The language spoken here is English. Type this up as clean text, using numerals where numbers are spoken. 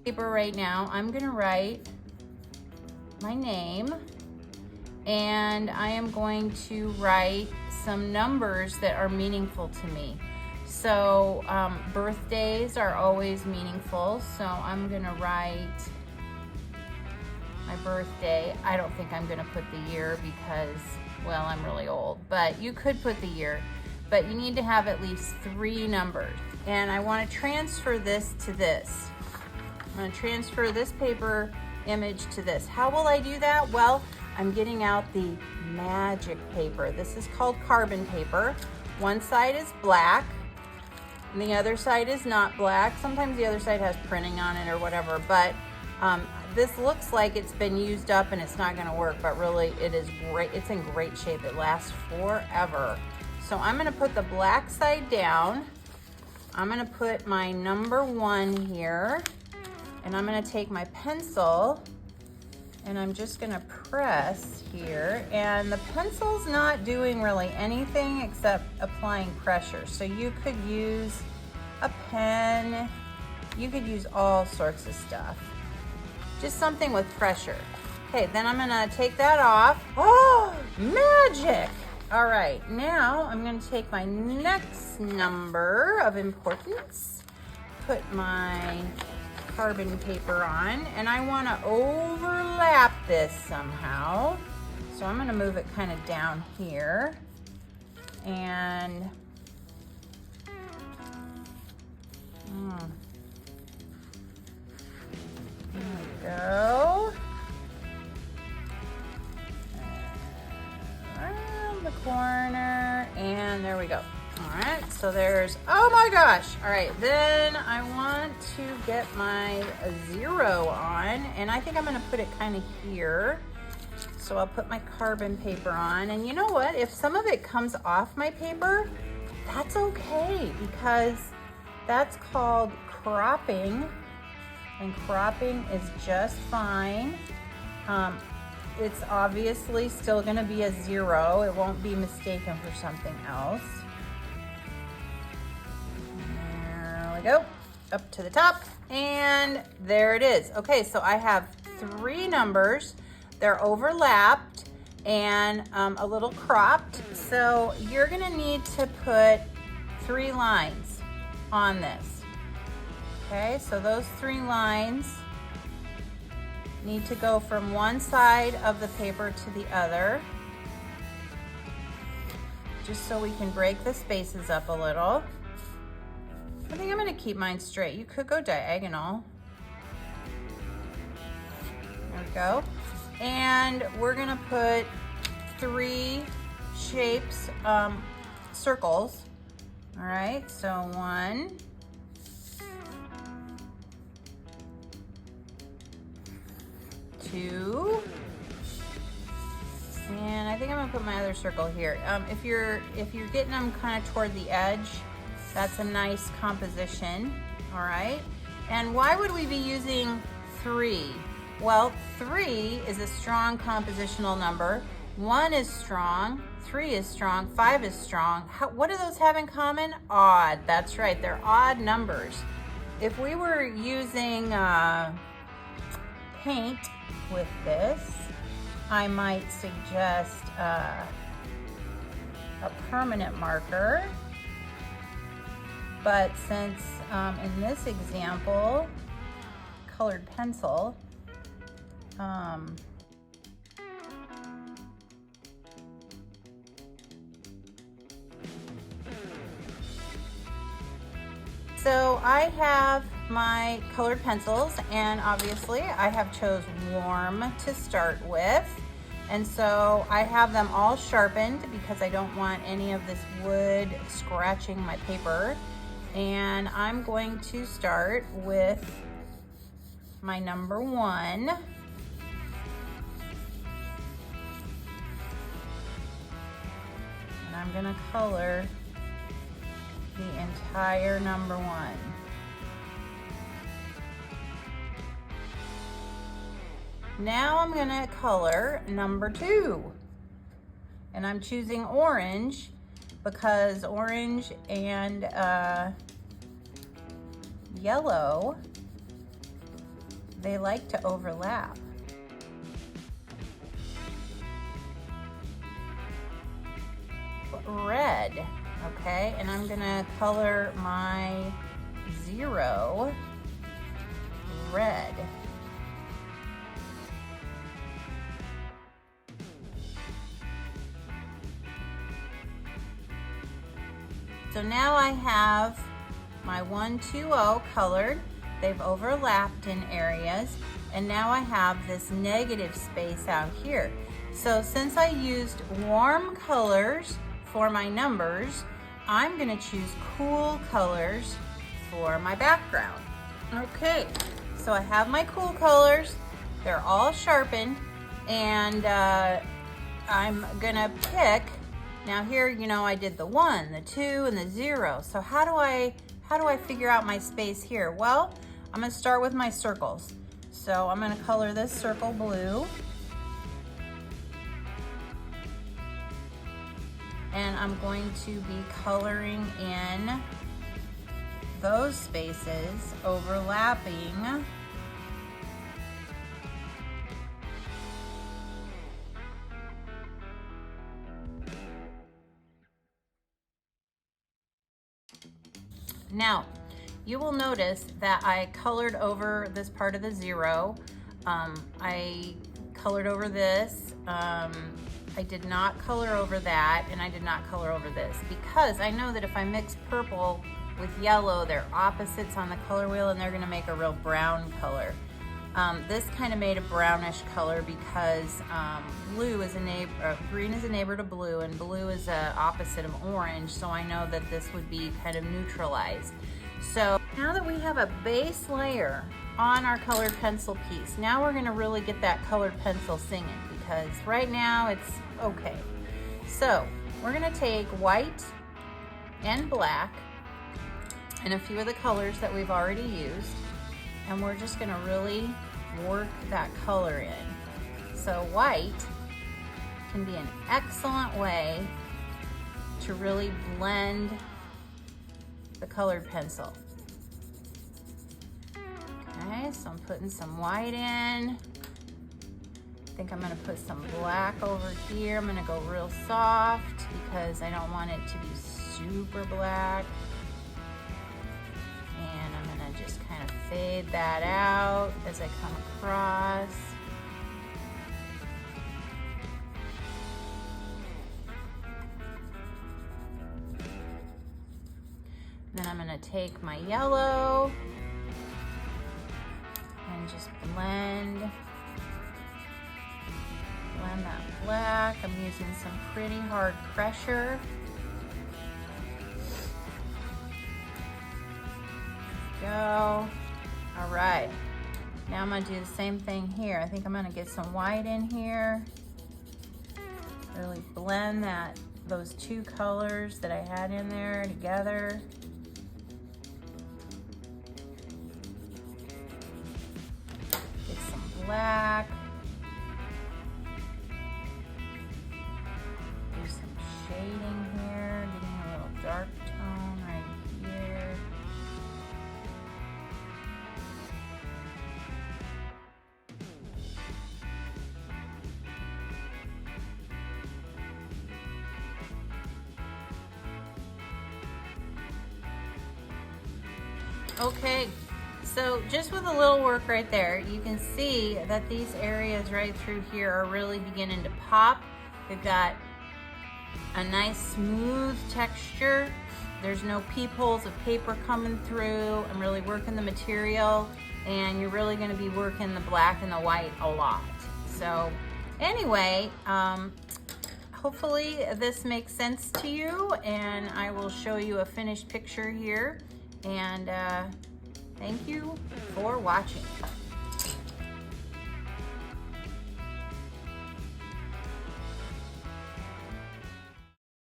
Paper right now, I'm gonna write my name, and I am going to write some numbers that are meaningful to me. So birthdays are always meaningful, so I'm gonna write my birthday. I don't think I'm gonna put the year because, well, I'm really old, but you could put the year, but you need to have at least 3 numbers. And I wanna transfer this to this. I'm gonna transfer this paper image to this. How will I do that? Well, I'm getting out the magic paper. This is called carbon paper. One side is black, and the other side is not black. Sometimes the other side has printing on it or whatever, but this looks like it's been used up and it's not gonna work, but really it is great. It's in great shape. It lasts forever. So I'm gonna put the black side down. I'm gonna put my number 1 here, and I'm gonna take my pencil and I'm just gonna press here, and the pencil's not doing really anything except applying pressure. So you could use a pen, you could use all sorts of stuff. Just something with pressure. Okay, then I'm gonna take that off. Oh, magic! All right, now I'm gonna take my next number of importance, put my carbon paper on, and I want to overlap this somehow. So I'm going to move it kind of down here, and there we go. Around the corner, and there we go. All right, so there's, oh my gosh. All right, then I want to get my 0 on, and I think I'm gonna put it kind of here. So I'll put my carbon paper on, and you know what? If some of it comes off my paper, that's okay, because that's called cropping, and cropping is just fine. It's obviously still gonna be a 0. It won't be mistaken for something else. Go up to the top, and there it is. Okay, so I have 3 numbers. They're overlapped and a little cropped. So you're gonna need to put 3 lines on this. Okay, so those 3 lines need to go from one side of the paper to the other, just so we can break the spaces up a little. I think I'm gonna keep mine straight. You could go diagonal. There we go. And we're gonna put 3 shapes, circles. All right, so 1, 2, and I think I'm gonna put my other circle here. If you're getting them kind of toward the edge, that's a nice composition, all right? And why would we be using 3? Well, 3 is a strong compositional number. 1 is strong, 3 is strong, 5 is strong. What do those have in common? Odd, that's right, they're odd numbers. If we were using paint with this, I might suggest a permanent marker. But since in this example, colored pencil, so I have my colored pencils, and obviously I have chose warm to start with. And so I have them all sharpened because I don't want any of this wood scratching my paper. And I'm going to start with my number 1. And I'm gonna color the entire number 1. Now I'm gonna color number 2. And I'm choosing orange because orange and yellow they like to overlap. Red, okay, and I'm gonna color my 0 red. So now I have my 1, 2, 0 colored. They've overlapped in areas, and now I have this negative space out here. So since I used warm colors for my numbers, I'm gonna choose cool colors for my background. Okay, so I have my cool colors. They're all sharpened, and I'm gonna pick. Now here, you know, I did the 1, the 2, and the 0. So how do I figure out my space here? Well, I'm gonna start with my circles. So I'm gonna color this circle blue. And I'm going to be coloring in those spaces, overlapping. Now, you will notice that I colored over this part of the 0. I colored over this. I did not color over that, and I did not color over this, because I know that if I mix purple with yellow, they're opposites on the color wheel, and they're gonna make a real brown color. This kind of made a brownish color because blue is a neighbor, green is a neighbor to blue, and blue is a opposite of orange, so I know that this would be kind of neutralized. So now that we have a base layer on our colored pencil piece, now we're gonna really get that colored pencil singing, because right now it's okay. So we're gonna take white and black and a few of the colors that we've already used, and we're just gonna really work that color in. So white can be an excellent way to really blend the colored pencil. Okay, so I'm putting some white in. I think I'm gonna put some black over here. I'm gonna go real soft because I don't want it to be super black. And I'm gonna just kind of fade that out as I come across. Then I'm gonna take my yellow and just blend that black. I'm using some pretty hard pressure. Go. All right. Now I'm gonna do the same thing here. I think I'm gonna get some white in here. Really blend those two colors that I had in there together. Get some black. Do some shading here, getting a little dark tone right here. Okay, so just with a little work right there, you can see that these areas right through here are really beginning to pop. They've got a nice smooth texture. There's no peepholes of paper coming through. I'm really working the material, and you're really gonna be working the black and the white a lot. So anyway, hopefully this makes sense to you, and I will show you a finished picture here. And thank you for watching.